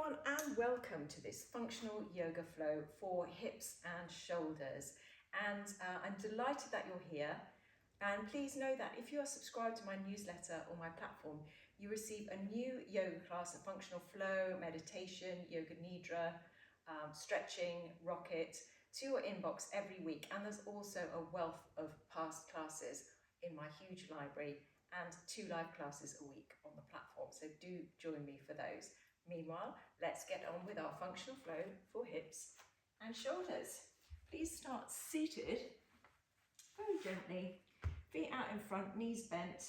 everyone, and welcome to this functional yoga flow for hips and shoulders. And I'm delighted that you're here. And please know that if you are subscribed to my newsletter or my platform, you receive a new yoga class, a functional flow, meditation, yoga nidra, stretching, rocket to your inbox every week. And there's also a wealth of past classes in my huge library and 2 live classes a week on the platform. So do join me for those. Meanwhile, let's get on with our functional flow for hips and shoulders. Please start seated, very gently, feet out in front, knees bent,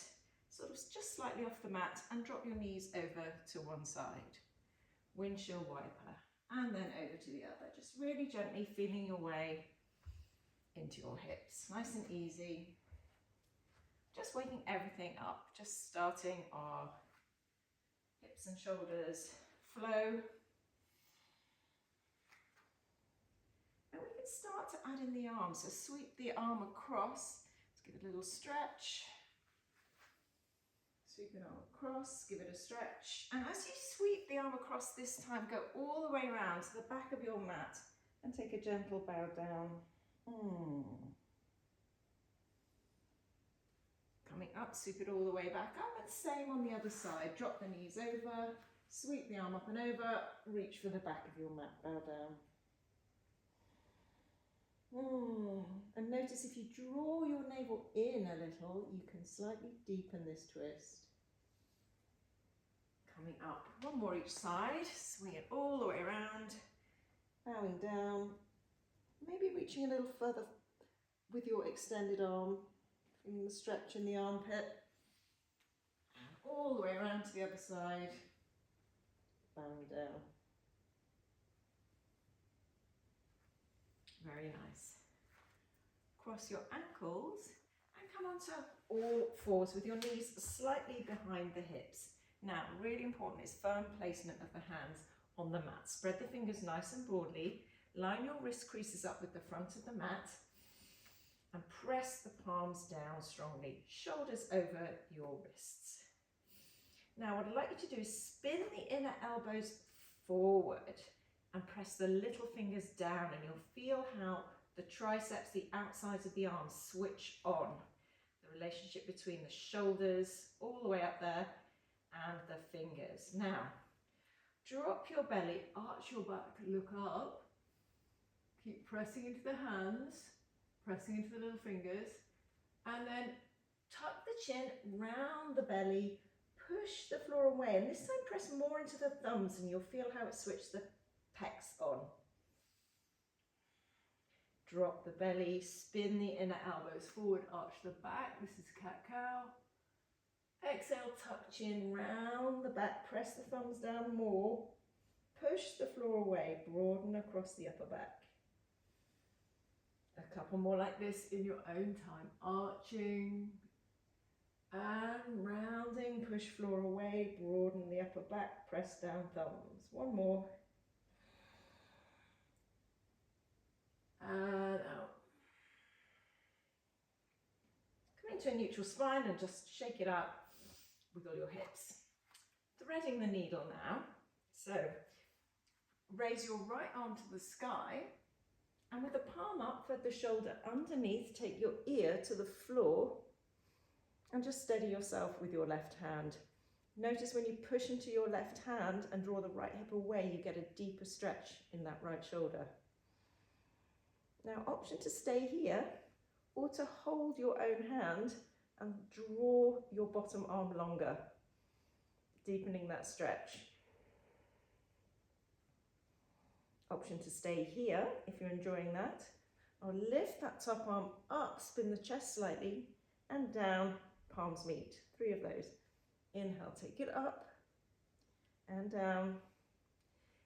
sort of just slightly off the mat, and drop your knees over to one side. Windshield wiper, and then over to the other. Just really gently feeling your way into your hips. Nice and easy. Just waking everything up, just starting our hips and shoulders flow. And we can start to add in the arm. So sweep the arm across. Let's give it a little stretch. Sweep an arm across, give it a stretch. And as you sweep the arm across this time, go all the way around to the back of your mat and take a gentle bow down. Coming up, sweep it all the way back up, and same on the other side. Drop the knees over, sweep the arm up and over, reach for the back of your mat, bow down. And notice if you draw your navel in a little, you can slightly deepen this twist. Coming up, one more each side, swing it all the way around, bowing down, maybe reaching a little further with your extended arm. Feeling the stretch in the armpit, and all the way around to the other side, bowing down. Very nice. Cross your ankles and come onto all fours with your knees slightly behind the hips. Now, really important is firm placement of the hands on the mat. Spread the fingers nice and broadly. Line your wrist creases up with the front of the mat. And press the palms down strongly, shoulders over your wrists. Now what I'd like you to do is spin the inner elbows forward and press the little fingers down, and you'll feel how the triceps, the outsides of the arms, switch on. The relationship between the shoulders all the way up there and the fingers. Now, drop your belly, arch your back, look up, keep pressing into the hands, pressing into the little fingers, and then tuck the chin round the belly, push the floor away, and this time press more into the thumbs and you'll feel how it switches the pecs on. Drop the belly, spin the inner elbows forward, arch the back. This is cat-cow. Exhale, tuck chin round the back, press the thumbs down more, push the floor away, broaden across the upper back. A couple more like this in your own time. Arching and rounding, push floor away, broaden the upper back, press down thumbs. One more. And out. Come into a neutral spine and just shake it out. Wiggle your hips. Threading the needle now. So raise your right arm to the sky. And with the palm up, thread the shoulder underneath, take your ear to the floor and just steady yourself with your left hand. Notice when you push into your left hand and draw the right hip away, you get a deeper stretch in that right shoulder. Now, option to stay here or to hold your own hand and draw your bottom arm longer, deepening that stretch. Option to stay here if you're enjoying that. I'll lift that top arm up, spin the chest slightly, and down, palms meet. 3 of those. Inhale, take it up and down.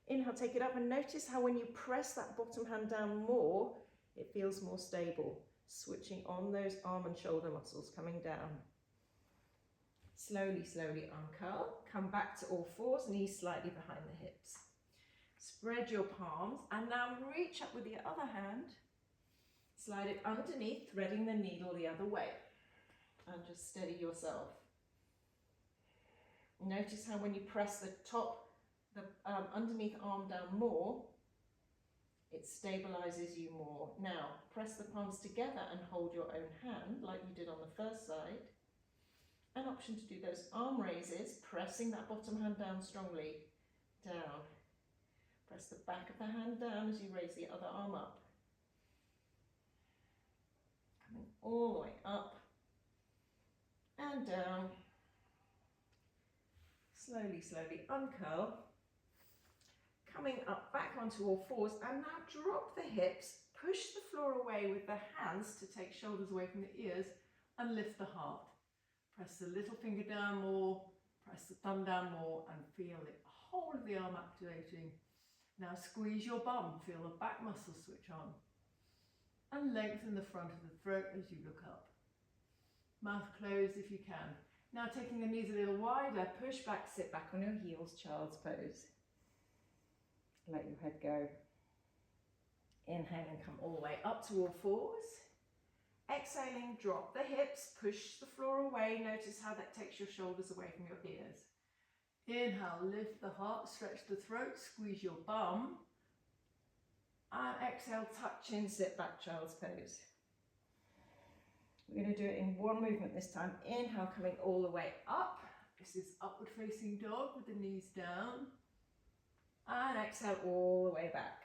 Inhale, take it up, and notice how when you press that bottom hand down more, it feels more stable. Switching on those arm and shoulder muscles, coming down. Slowly, slowly uncurl. Come back to all fours, knees slightly behind the hips. Spread your palms and now reach up with the other hand. Slide it underneath, threading the needle the other way. And just steady yourself. Notice how when you press the top the underneath arm down more, it stabilizes you more. Now, press the palms together and hold your own hand like you did on the first side. An option to do those arm raises, pressing that bottom hand down strongly, down. Press the back of the hand down as you raise the other arm up. Coming all the way up and down. Slowly, slowly uncurl. Coming up back onto all fours, and now drop the hips, push the floor away with the hands to take shoulders away from the ears, and lift the heart. Press the little finger down more, press the thumb down more, and feel the whole of the arm activating. Now squeeze your bum, feel the back muscles switch on, and lengthen the front of the throat as you look up. Mouth closed if you can. Now taking the knees a little wider, push back, sit back on your heels, child's pose. Let your head go. Inhale and come all the way up to all fours. Exhaling, drop the hips, push the floor away. Notice how that takes your shoulders away from your ears. Inhale, lift the heart, stretch the throat, squeeze your bum. And exhale, tuck chin, sit back, child's pose. We're going to do it in one movement this time. Inhale, coming all the way up. This is upward facing dog with the knees down. And exhale all the way back.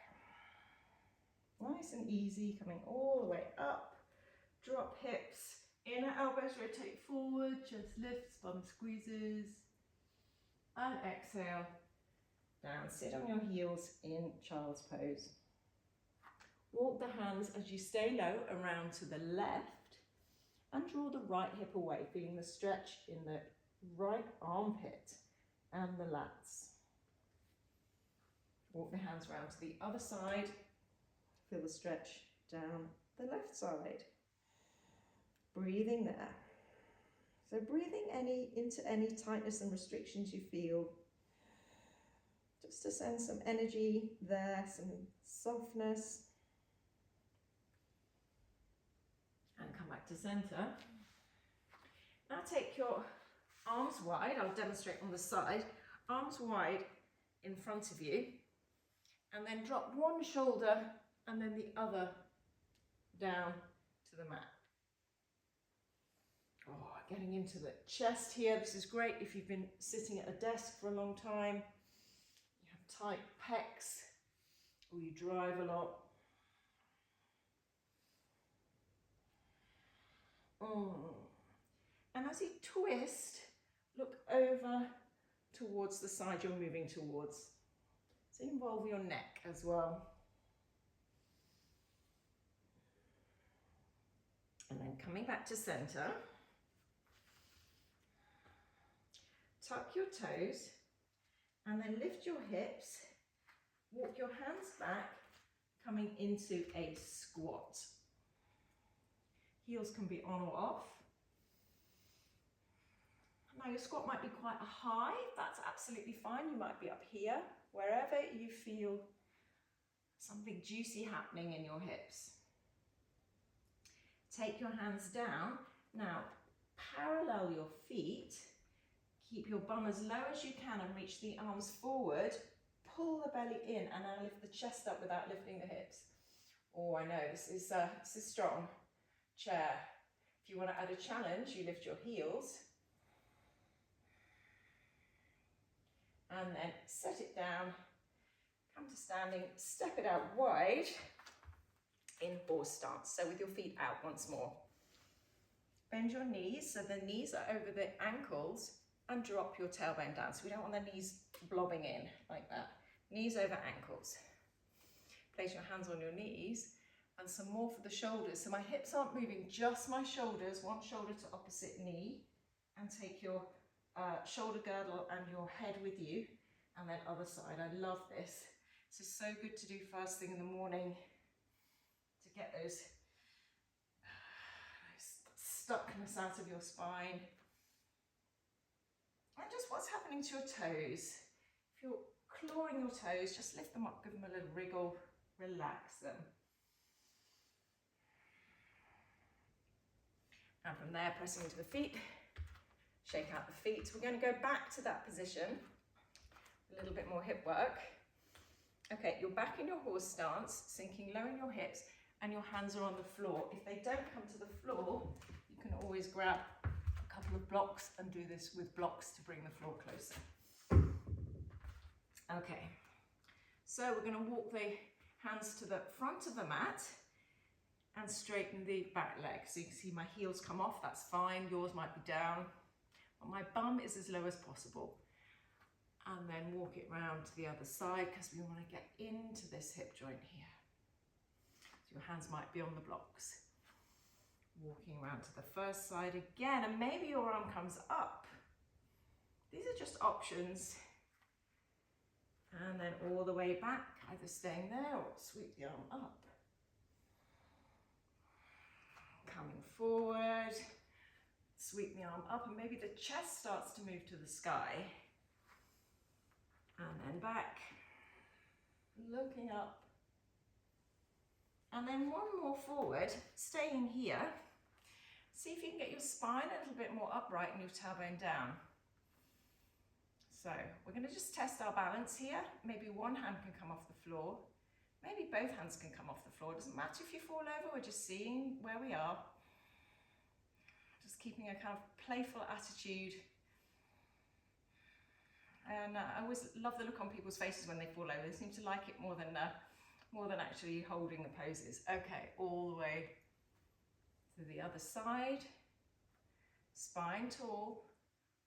Nice and easy, coming all the way up. Drop hips, inner elbows rotate forward, chest lifts, bum squeezes. And exhale, down. Sit on your heels in child's pose. Walk the hands as you stay low around to the left and draw the right hip away, feeling the stretch in the right armpit and the lats. Walk the hands around to the other side. Feel the stretch down the left side. Breathing there. So breathing into any tightness and restrictions you feel. Just to send some energy there, some softness. And come back to center. Now take your arms wide. I'll demonstrate on the side. Arms wide in front of you. And then drop one shoulder and then the other down to the mat. Oh, getting into the chest here. This is great if you've been sitting at a desk for a long time. You have tight pecs or you drive a lot. And as you twist, look over towards the side you're moving towards. So involve your neck as well. And then coming back to center. Tuck your toes and then lift your hips. Walk your hands back, coming into a squat. Heels can be on or off. Now your squat might be quite high, that's absolutely fine. You might be up here, wherever you feel something juicy happening in your hips. Take your hands down. Now parallel your feet. Keep your bum as low as you can and reach the arms forward. Pull the belly in and now lift the chest up without lifting the hips. Oh, I know, this is strong. Chair. If you want to add a challenge, you lift your heels. And then set it down. Come to standing, step it out wide in horse stance. So with your feet out once more. Bend your knees so the knees are over the ankles and drop your tailbone down. So we don't want the knees blobbing in like that. Knees over ankles. Place your hands on your knees and some more for the shoulders. So my hips aren't moving, just my shoulders, one shoulder to opposite knee, and take your shoulder girdle and your head with you, and then other side. I love this. This is so good to do first thing in the morning to get those stuckness out of your spine. And just what's happening to your toes. If you're clawing your toes, just lift them up, give them a little wriggle, relax them. And from there, pressing into the feet, shake out the feet. We're going to go back to that position. A little bit more hip work. Okay, you're back in your horse stance, sinking low in your hips, and your hands are on the floor. If they don't come to the floor, you can always grab a couple of blocks and do this with blocks to bring the floor closer. Okay, so we're going to walk the hands to the front of the mat and straighten the back leg. So you can see my heels come off, that's fine. Yours might be down, but my bum is as low as possible. And then walk it round to the other side because we want to get into this hip joint here. So your hands might be on the blocks. Walking around to the first side again, and maybe your arm comes up. These are just options. And then all the way back, either staying there or sweep the arm up. Coming forward, sweep the arm up, and maybe the chest starts to move to the sky. And then back, looking up. And then one more forward, staying here. See if you can get your spine a little bit more upright and your tailbone down. So we're going to just test our balance here. Maybe one hand can come off the floor. Maybe both hands can come off the floor. It doesn't matter if you fall over, we're just seeing where we are. Just keeping a kind of playful attitude. And I always love the look on people's faces when they fall over. They seem to like it more than actually holding the poses. Okay, all the way to the other side. Spine tall.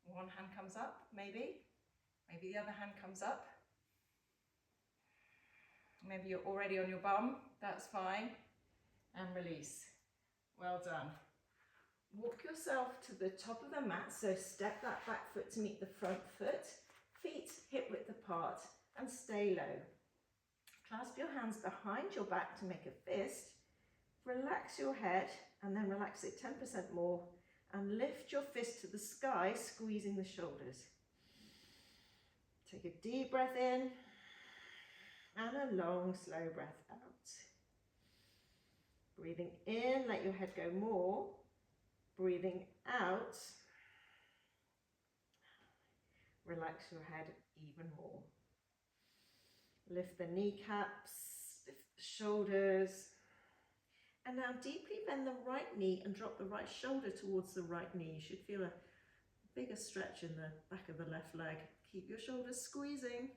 One hand comes up, maybe. Maybe the other hand comes up. Maybe you're already on your bum. That's fine. And release. Well done. Walk yourself to the top of the mat. So step that back foot to meet the front foot. Feet hip width apart and stay low. Clasp your hands behind your back to make a fist. Relax your head and then relax it 10% more and lift your fist to the sky, squeezing the shoulders. Take a deep breath in and a long, slow breath out. Breathing in, let your head go more. Breathing out, relax your head even more. Lift the kneecaps, lift the shoulders. And now deeply bend the right knee and drop the right shoulder towards the right knee. You should feel a bigger stretch in the back of the left leg. Keep your shoulders squeezing.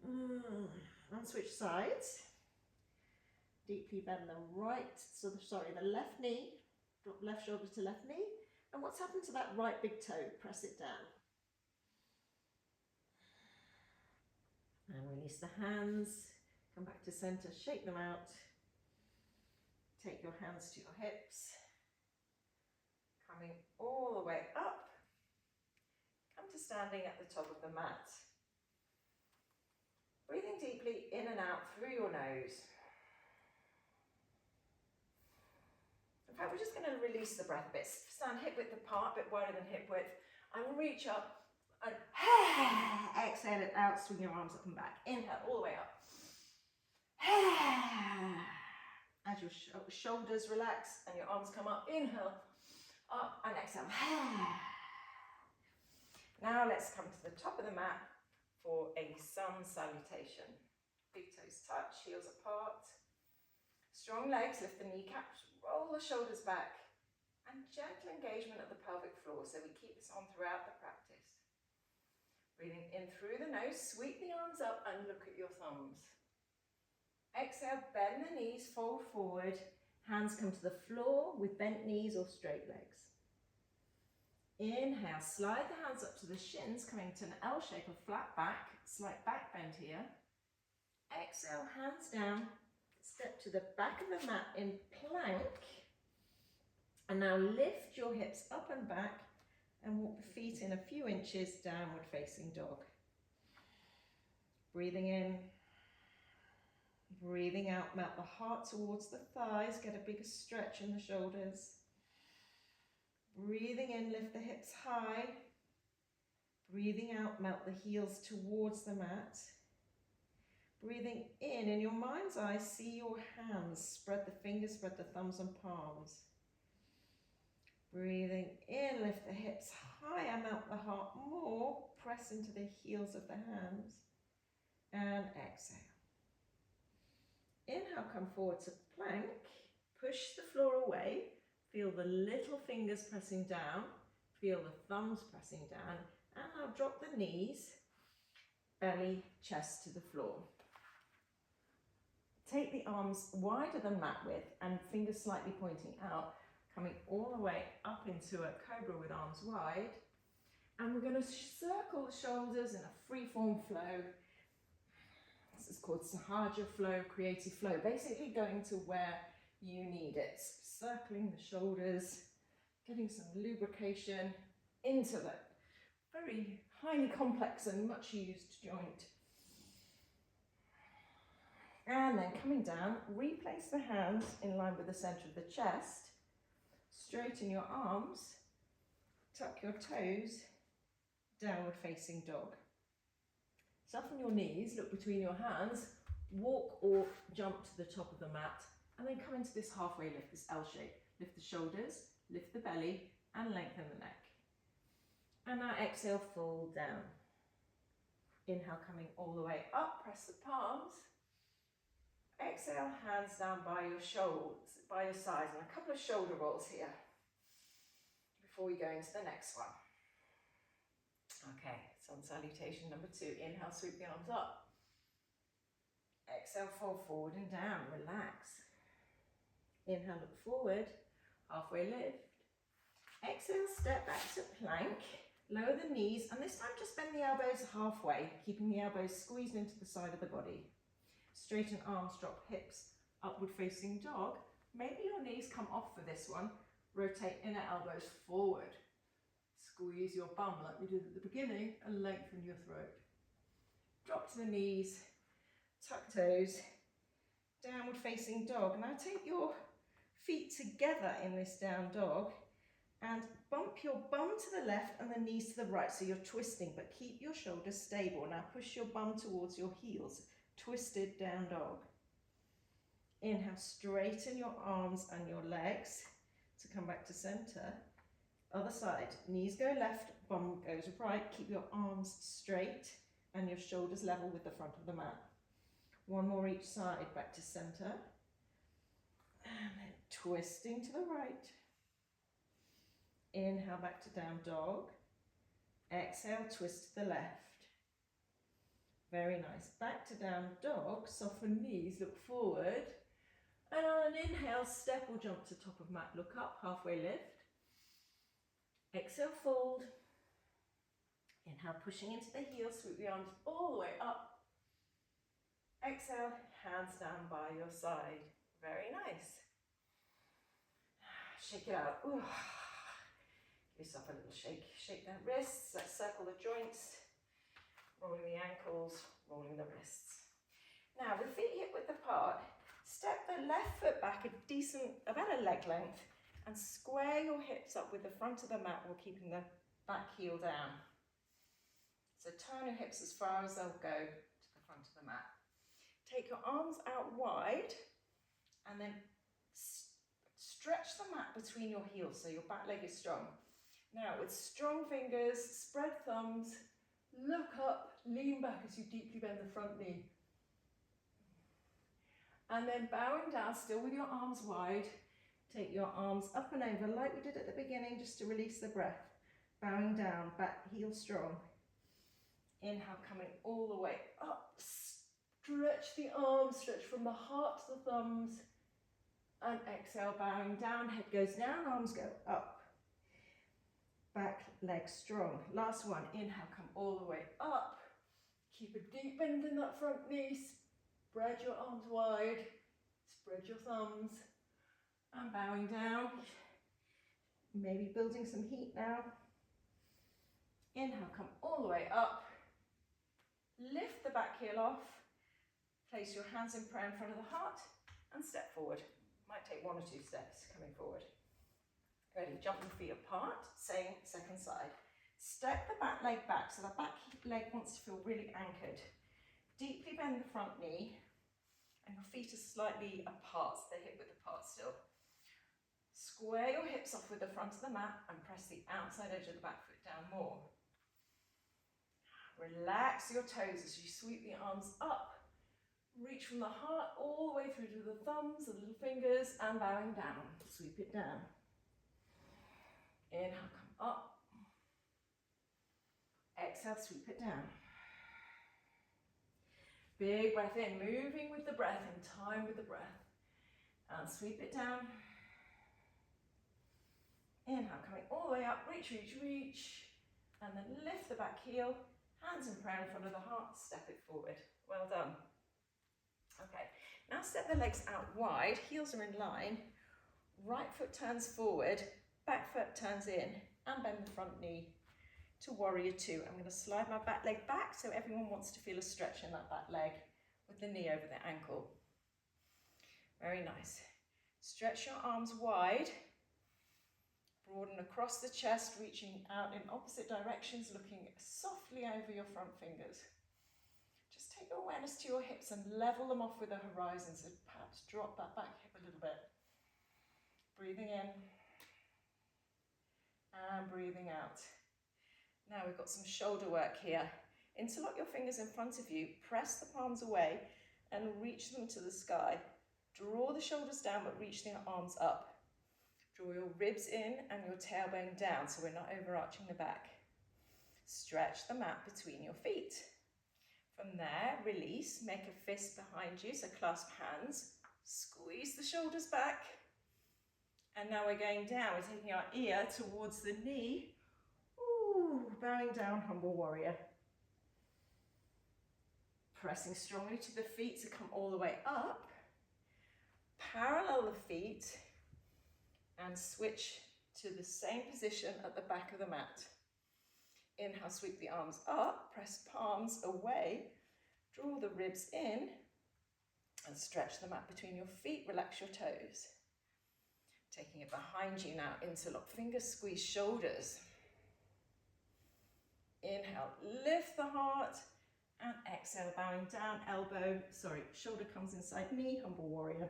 And switch sides. Deeply bend the left knee. Drop left shoulder to left knee. And what's happened to that right big toe? Press it down. And release the hands. Come back to center, shake them out. Take your hands to your hips. Coming all the way up. Come to standing at the top of the mat. Breathing deeply in and out through your nose. In fact, we're just going to release the breath a bit. Stand hip width apart, a bit wider than hip width. And reach up and exhale it out, swing your arms up and back. Inhale all the way up. As your shoulders relax and your arms come up, inhale, up and exhale. Now let's come to the top of the mat for a sun salutation. Big toes touch, heels apart. Strong legs, lift the kneecaps, roll the shoulders back, and gentle engagement of the pelvic floor, so we keep this on throughout the practice. Breathing in through the nose, sweep the arms up and look at your thumbs. Exhale, bend the knees, fold forward, hands come to the floor with bent knees or straight legs. Inhale, slide the hands up to the shins, coming to an L shape of flat back, slight back bend here. Exhale, hands down. Step to the back of the mat in plank. And now lift your hips up and back and walk the feet in a few inches, downward facing dog. Breathing in, breathing out, melt the heart towards the thighs, get a bigger stretch in the shoulders. Breathing in, lift the hips high. Breathing out, melt the heels towards the mat. Breathing in your mind's eye, see your hands. Spread the fingers, spread the thumbs and palms. Breathing in, lift the hips higher, melt the heart more. or press into the heels of the hands. And exhale. Inhale, come forward to plank. Push the floor away. Feel the little fingers pressing down. Feel the thumbs pressing down. And now drop the knees, belly, chest to the floor. Take the arms wider than mat width and fingers slightly pointing out, coming all the way up into a cobra with arms wide. And we're going to circle the shoulders in a free-form flow. This is called Sahaja flow, creative flow, basically going to where you need it. Circling the shoulders, getting some lubrication into that very highly complex and much used joint. And then coming down, replace the hands in line with the center of the chest. Straighten your arms, tuck your toes, downward facing dog. Soften your knees, look between your hands, walk or jump to the top of the mat, and then come into this halfway lift, this L shape. Lift the shoulders, lift the belly, and lengthen the neck. And now exhale, fold down. Inhale, coming all the way up, press the palms. Exhale, hands down by your shoulders, by your sides, and a couple of shoulder rolls here before we go into the next one. Okay, sun salutation number 2. Inhale, sweep the arms up. Exhale, fold forward and down, relax. Inhale, look forward, halfway lift. Exhale, step back to plank, lower the knees, and this time just bend the elbows halfway, keeping the elbows squeezed into the side of the body. Straighten arms, drop hips, upward facing dog. Maybe your knees come off for this one. Rotate inner elbows forward. Squeeze your bum like we did at the beginning and lengthen your throat. Drop to the knees, tuck toes, downward facing dog. Now take your feet together in this down dog and bump your bum to the left and the knees to the right, so you're twisting, but keep your shoulders stable. Now push your bum towards your heels, twisted down dog. Inhale, straighten your arms and your legs to come back to center. Other side, knees go left, bum goes right. Keep your arms straight and your shoulders level with the front of the mat. One more each side, back to center. And then twisting to the right. Inhale, back to down dog. Exhale, twist to the left. Very nice. Back to down dog, soften knees, look forward. And on an inhale, step or jump to top of mat, look up, halfway lift. Exhale, fold. Inhale, pushing into the heels, sweep the arms all the way up. Exhale, hands down by your side. Very nice. Shake it out. Ooh. Give yourself a little shake. Shake the wrists, let's circle the joints. Rolling the ankles, rolling the wrists. Now, with feet hip width apart, step the left foot back about a leg length, and square your hips up with the front of the mat while keeping the back heel down. So turn your hips as far as they'll go to the front of the mat. Take your arms out wide and then stretch the mat between your heels so your back leg is strong. Now with strong fingers, spread thumbs, look up, lean back as you deeply bend the front knee. And then bowing down, still with your arms wide, take your arms up and over like we did at the beginning, just to release the breath. Bowing down, back heel strong. Inhale, coming all the way up. Stretch the arms, stretch from the heart to the thumbs. And exhale, bowing down, head goes down, arms go up. Back leg strong. Last one, inhale, come all the way up. Keep a deep bend in that front knee. Spread your arms wide. Spread your thumbs. And bowing down. Maybe building some heat now. Inhale, come all the way up. Lift the back heel off. Place your hands in prayer in front of the heart and step forward. Might take 1 or 2 steps coming forward. Ready, jump your feet apart, same second side. Step the back leg back so the back leg wants to feel really anchored. Deeply bend the front knee and your feet are slightly apart, so they're hip width apart still. Square your hips off with the front of the mat and press the outside edge of the back foot down more. Relax your toes as you sweep the arms up. Reach from the heart all the way through to the thumbs, the little fingers, and bowing down. Sweep it down. Inhale, come up. Exhale, sweep it down. Big breath in, moving with the breath, in time with the breath. And sweep it down. Inhale, coming all the way up, reach, reach, reach. And then lift the back heel, hands in prayer in front of the heart, step it forward. Well done. Okay, now step the legs out wide, heels are in line, right foot turns forward, back foot turns in, and bend the front knee to warrior two. I'm going to slide my back leg back so everyone wants to feel a stretch in that back leg with the knee over the ankle. Very nice. Stretch your arms wide, broaden across the chest, reaching out in opposite directions, looking softly over your front fingers. Just take awareness to your hips and level them off with the horizon, so perhaps drop that back hip a little bit. Breathing in and breathing out. Now we've got some shoulder work here. Interlock your fingers in front of you, press the palms away and reach them to the sky. Draw the shoulders down but reach the arms up. Draw your ribs in and your tailbone down so we're not overarching the back. Stretch the mat between your feet. From there, release, make a fist behind you, so clasp hands, squeeze the shoulders back. And now we're going down, we're taking our ear towards the knee. Ooh, bowing down, humble warrior. Pressing strongly to the feet to come all the way up. Parallel the feet and switch to the same position at the back of the mat. Inhale, sweep the arms up, press palms away, draw the ribs in and stretch the mat between your feet, relax your toes. Taking it behind you now, interlock fingers, squeeze shoulders. Inhale, lift the heart and exhale, bowing down, shoulder comes inside knee, humble warrior.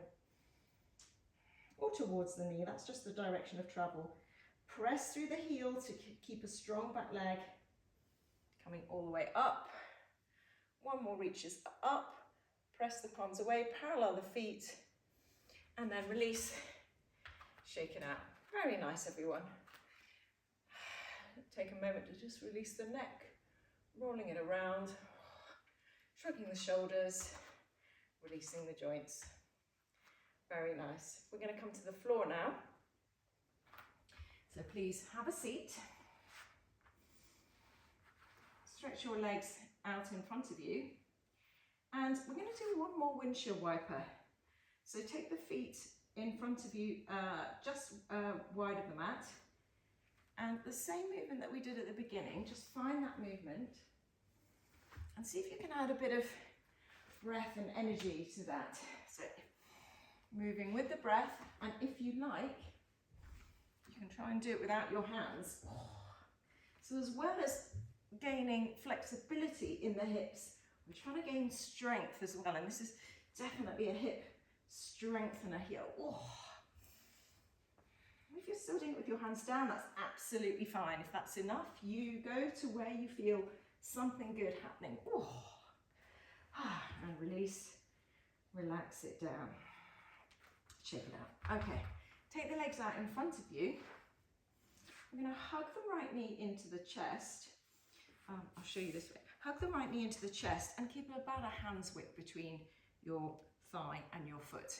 Or towards the knee, that's just the direction of travel. Press through the heel to keep a strong back leg. Coming all the way up. One more reaches up. Press the palms away, parallel the feet. And then release. Shake it out. Very nice, everyone. Take a moment to just release the neck. Rolling it around. Shrugging the shoulders. Releasing the joints. Very nice. We're going to come to the floor now. So please have a seat. Stretch your legs out in front of you. And we're going to do one more windshield wiper. So take the feet in front of you, just wide of the mat. And the same movement that we did at the beginning, just find that movement. And see if you can add a bit of breath and energy to that. So moving with the breath, and if you like, you can try and do it without your hands. So as well as gaining flexibility in the hips, we're trying to gain strength as well, and this is definitely a hip strengthener here. If you're still doing it with your hands down, that's absolutely fine. If that's enough, you go to where you feel something good happening. And release, relax it down. Check it out. Okay, take the legs out in front of you. We're going to hug the right knee into the chest. I'll show you this way. Hug the right knee into the chest and keep it about a hand's width between your thigh and your foot.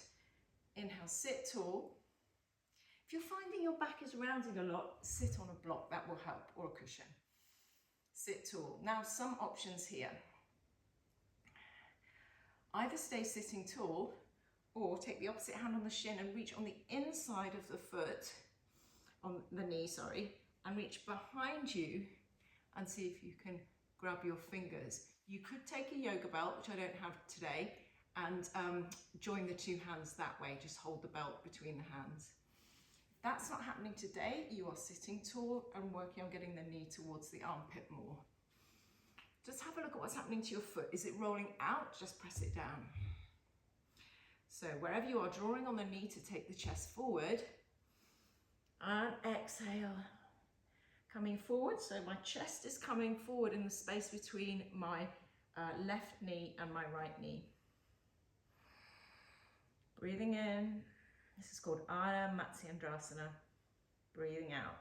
Inhale, sit tall. If you're finding your back is rounding a lot, sit on a block, that will help, or a cushion. Sit tall. Now some options here. Either stay sitting tall, or take the opposite hand on the shin and reach on the inside of the foot, on the knee, and reach behind you and see if you can grab your fingers. You could take a yoga belt, which I don't have today, and join the two hands that way. Just hold the belt between the hands. If that's not happening today, you are sitting tall and working on getting the knee towards the armpit more. Just have a look at what's happening to your foot. Is it rolling out? Just press it down. So wherever you are, drawing on the knee to take the chest forward, and exhale. coming forward. So my chest is coming forward in the space between my left knee and my right knee. Breathing in. This is called Ardha Matsyendrasana. Breathing out.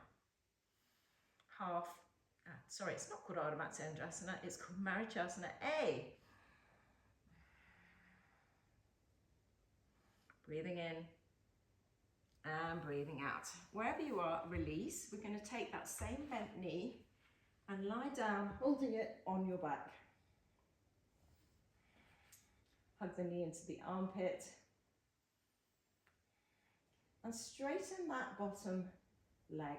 Sorry, it's not called Ardha Matsyendrasana, it's called Marichasana A. Breathing in and breathing out. Wherever you are, release. We're going to take that same bent knee and lie down, holding it on your back. Hug the knee into the armpit. And straighten that bottom leg.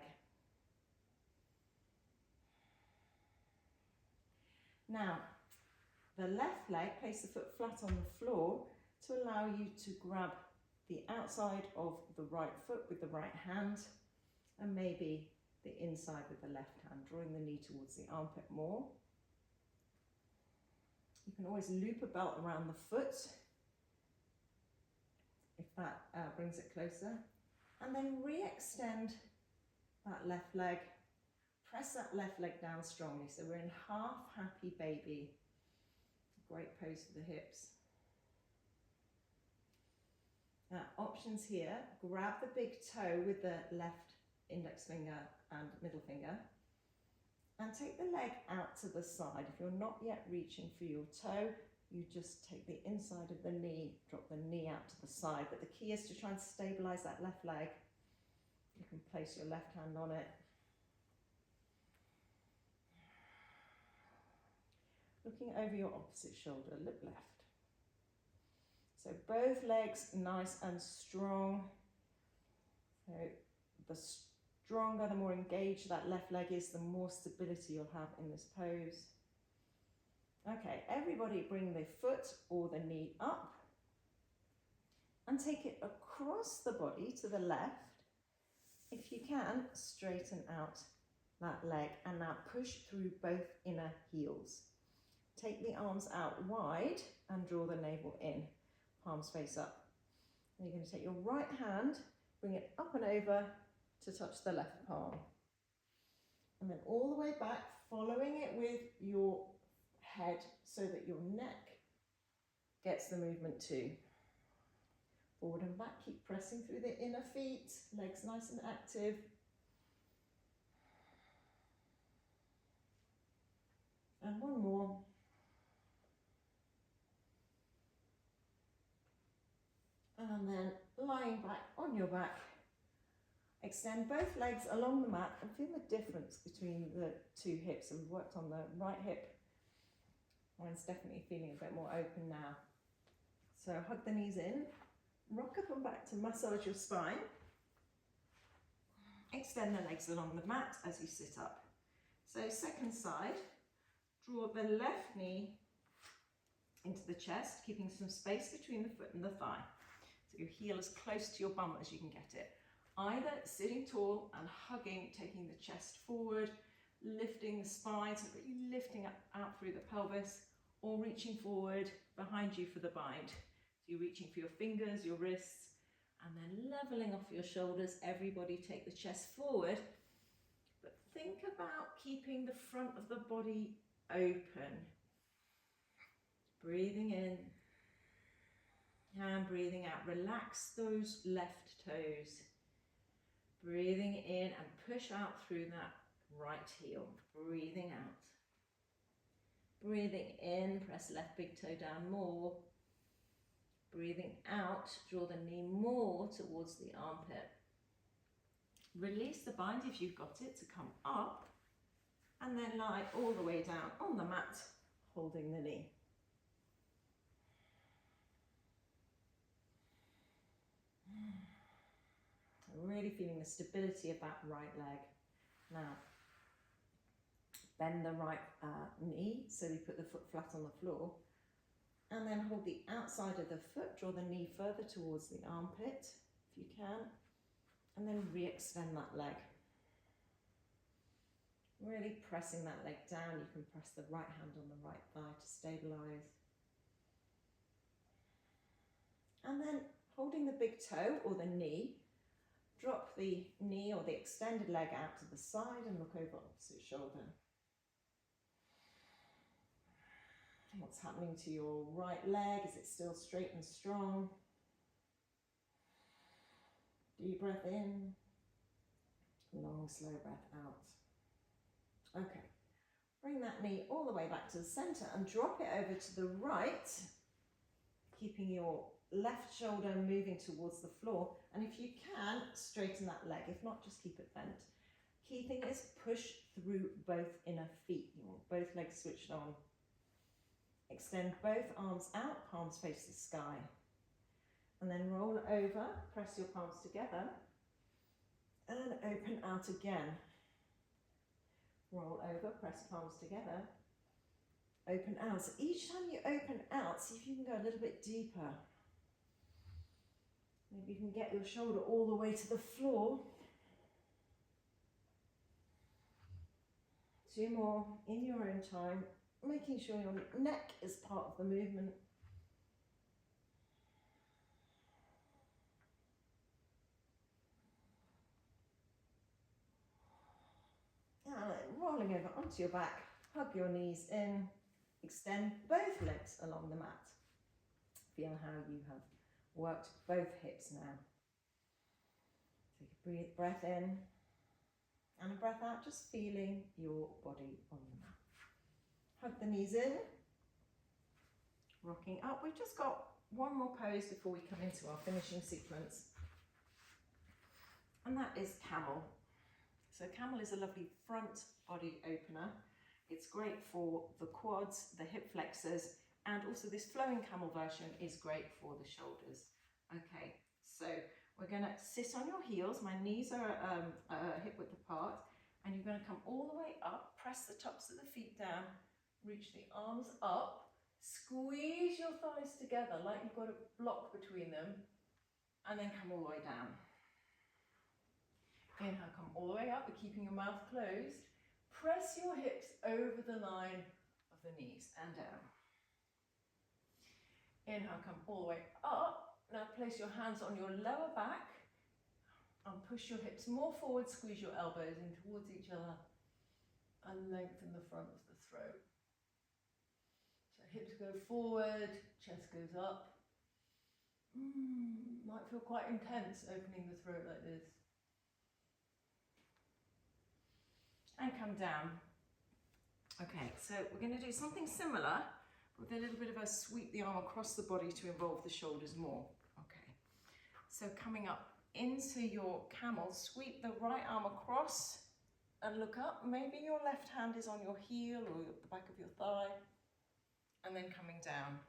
Now, the left leg, place the foot flat on the floor to allow you to grab the outside of the right foot with the right hand and maybe the inside with the left hand, drawing the knee towards the armpit more. You can always loop a belt around the foot if that brings it closer. And then re-extend that left leg. Press that left leg down strongly. So we're in half happy baby. Great pose for the hips. Options here. Grab the big toe with the left index finger and middle finger. And take the leg out to the side. If you're not yet reaching for your toe, you just take the inside of the knee, drop the knee out to the side. But the key is to try and stabilize that left leg. You can place your left hand on it. Looking over your opposite shoulder, look left. So both legs nice and strong. So the stronger, the more engaged that left leg is, the more stability you'll have in this pose. Okay, everybody bring the foot or the knee up and take it across the body to the left. If you can, straighten out that leg and now push through both inner heels. Take the arms out wide and draw the navel in, palms face up. And you're going to take your right hand, bring it up and over to touch the left palm. And then all the way back, following it with your head so that your neck gets the movement too. Forward and back, keep pressing through the inner feet, legs nice and active. And one more. And then lying back on your back, extend both legs along the mat and feel the difference between the two hips. And we've worked on the right hip. Mine's definitely feeling a bit more open now. So hug the knees in, rock up and back to massage your spine. Extend the legs along the mat as you sit up. So second side, draw the left knee into the chest, keeping some space between the foot and the thigh. So your heel as close to your bum as you can get it. Either sitting tall and hugging, taking the chest forward, lifting the spine, so really lifting up out through the pelvis, or reaching forward behind you for the bind. So you're reaching for your fingers, your wrists, and then leveling off your shoulders. Everybody take the chest forward, but think about keeping the front of the body open. Breathing in and breathing out. Relax those left toes. Breathing in and push out through that right heel. Breathing out. Breathing in, press left big toe down more. Breathing out, draw the knee more towards the armpit. Release the bind if you've got it to come up, and then lie all the way down on the mat, holding the knee. Really feeling the stability of that right leg. Now, bend the right knee, so we put the foot flat on the floor, and then hold the outside of the foot, draw the knee further towards the armpit, if you can, and then re-extend that leg. Really pressing that leg down. You can press the right hand on the right thigh to stabilize. And then holding the big toe or the knee, Drop the knee or the extended leg out to the side and look over opposite shoulder. What's happening to your right leg? Is it still straight and strong? Deep breath in, long, slow breath out. Okay, bring that knee all the way back to the center and drop it over to the right, keeping your left shoulder moving towards the floor. And if you can, straighten that leg. If not, just keep it bent. Key thing is push through both inner feet. You want both legs switched on. Extend both arms out, palms face the sky. And then roll over, press your palms together, and open out again. Roll over, press palms together, open out. So each time you open out, see if you can go a little bit deeper. Maybe you can get your shoulder all the way to the floor. 2 more in your own time, making sure your neck is part of the movement. And rolling over onto your back, hug your knees in, extend both legs along the mat. Feel how you have worked both hips now. Take a breath in and a breath out, just feeling your body on the mat. Hug the knees in, rocking up. We've just got one more pose before we come into our finishing sequence, and that is camel. So camel is a lovely front body opener. It's great for the quads, the hip flexors, and also this flowing camel version is great for the shoulders. Okay, so we're going to sit on your heels. My knees are hip width apart, and you're going to come all the way up, press the tops of the feet down, reach the arms up, squeeze your thighs together like you've got a block between them, and then come all the way down. Inhale, come all the way up, but keeping your mouth closed. Press your hips over the line of the knees and down. Inhale, come all the way up. Now place your hands on your lower back and push your hips more forward, squeeze your elbows in towards each other and lengthen the front of the throat. So hips go forward, chest goes up. Might feel quite intense opening the throat like this. And come down. Okay, so we're going to do something similar with a little bit of a sweep the arm across the body to involve the shoulders more. Okay, so coming up into your camel, sweep the right arm across and look up. Maybe your left hand is on your heel or the back of your thigh, and then coming down.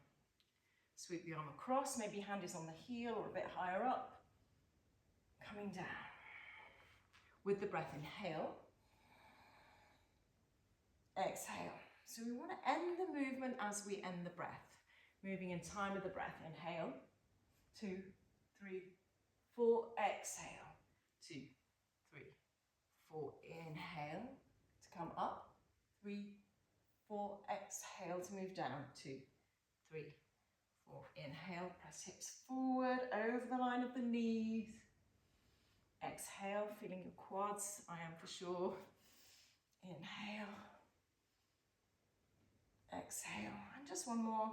Sweep the arm across, maybe hand is on the heel or a bit higher up, coming down. With the breath, inhale. Exhale. So we want to end the movement as we end the breath. Moving in time with the breath. Inhale. 2, 3, 4. Exhale. 2, 3, 4. Inhale to come up. 3, 4. Exhale to move down. 2, 3, 4. Inhale. Press hips forward over the line of the knees. Exhale. Feeling your quads. I am for sure. Inhale. Exhale, and just one more.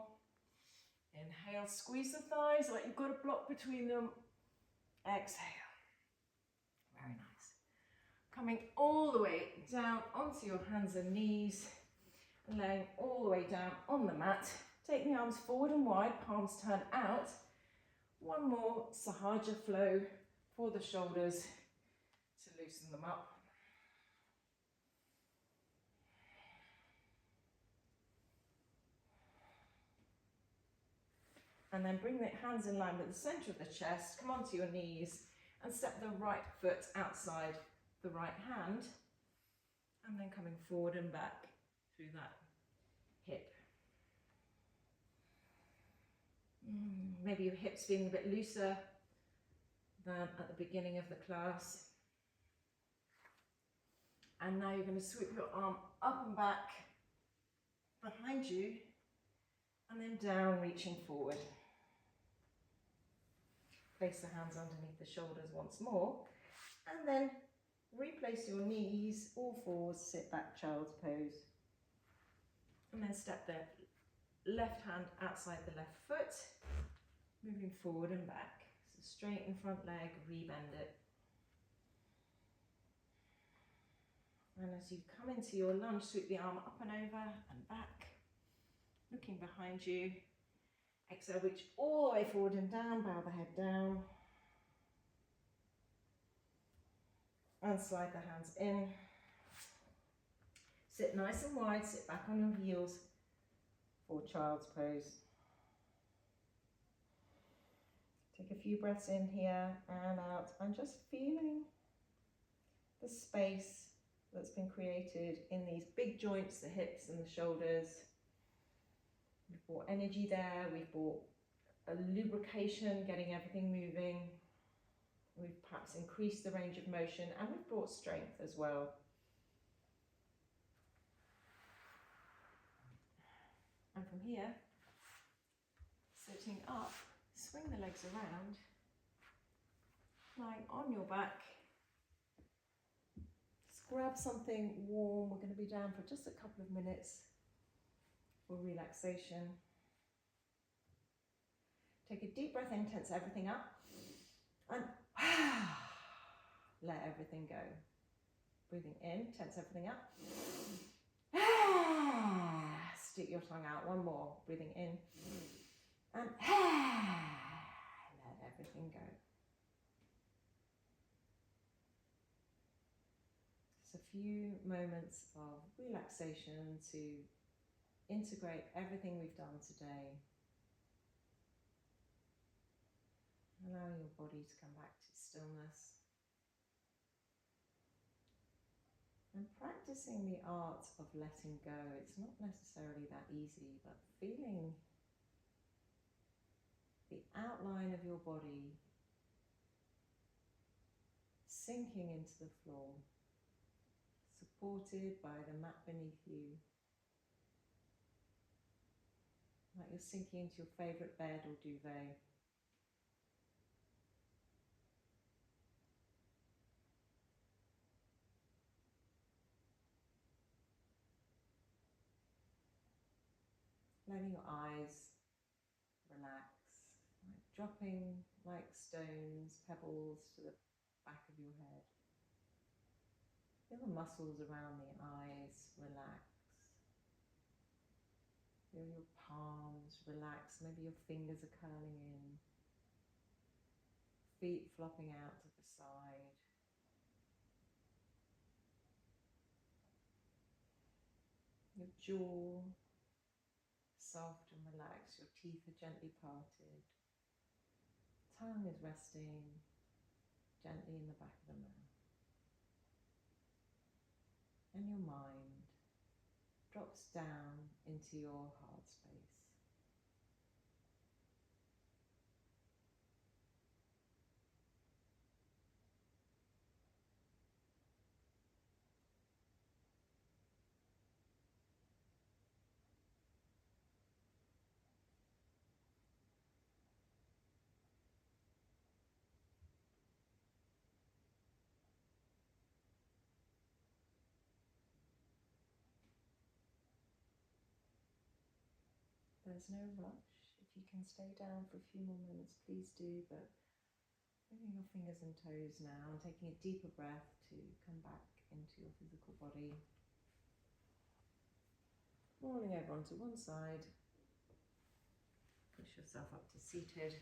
Inhale, squeeze the thighs like you've got a block between them. Exhale. Very nice. Coming all the way down onto your hands and knees, and laying all the way down on the mat. Take the arms forward and wide, palms turn out. One more Sahaja flow for the shoulders to loosen them up. And then bring the hands in line with the center of the chest, come onto your knees and step the right foot outside the right hand. And then coming forward and back through that hip. Maybe your hips feeling a bit looser than at the beginning of the class. And now you're going to sweep your arm up and back behind you and then down, reaching forward. Place the hands underneath the shoulders once more. And then replace your knees, all fours, sit back, child's pose. And then step the left hand outside the left foot, moving forward and back. So straighten front leg, rebend it. And as you come into your lunge, sweep the arm up and over and back, looking behind you. Exhale, reach all the way forward and down, bow the head down. And slide the hands in. Sit nice and wide, sit back on your heels for child's pose. Take a few breaths in here and out, and just feeling the space that's been created in these big joints, the hips and the shoulders. We've brought energy there, we've brought a lubrication, getting everything moving. We've perhaps increased the range of motion, and we've brought strength as well. And from here, sitting up, swing the legs around, lying on your back. Just grab something warm. We're going to be down for just a couple of minutes for relaxation. Take a deep breath in, tense everything up, and let everything go. Breathing in, tense everything up. Stick your tongue out, one more. Breathing in, and let everything go. Just a few moments of relaxation to integrate everything we've done today. Allowing your body to come back to stillness. And practicing the art of letting go. It's not necessarily that easy, but feeling the outline of your body sinking into the floor, supported by the mat beneath you. Like you're sinking into your favourite bed or duvet. Letting your eyes relax, like dropping like stones, pebbles to the back of your head. Feel the muscles around the eyes relax. Feel your palms relax, maybe your fingers are curling in. Feet flopping out to the side. Your jaw soft and relaxed, your teeth are gently parted. Tongue is resting gently in the back of the mouth. And your mind drops down into your heart space. There's no rush. If you can stay down for a few more minutes, please do, but moving your fingers and toes now and taking a deeper breath to come back into your physical body. Rolling over onto one side. Push yourself up to seated.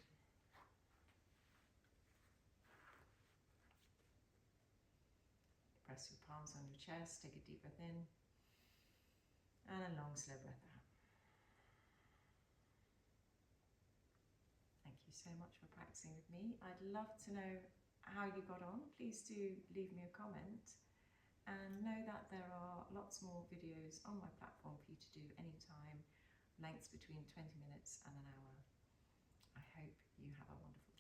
Press your palms on your chest, take a deep breath in, and a long, slow breath out. Thank you so much for practicing with me. I'd love to know how you got on. Please do leave me a comment, and know that there are lots more videos on my platform for you to do anytime, lengths between 20 minutes and an hour. I hope you have a wonderful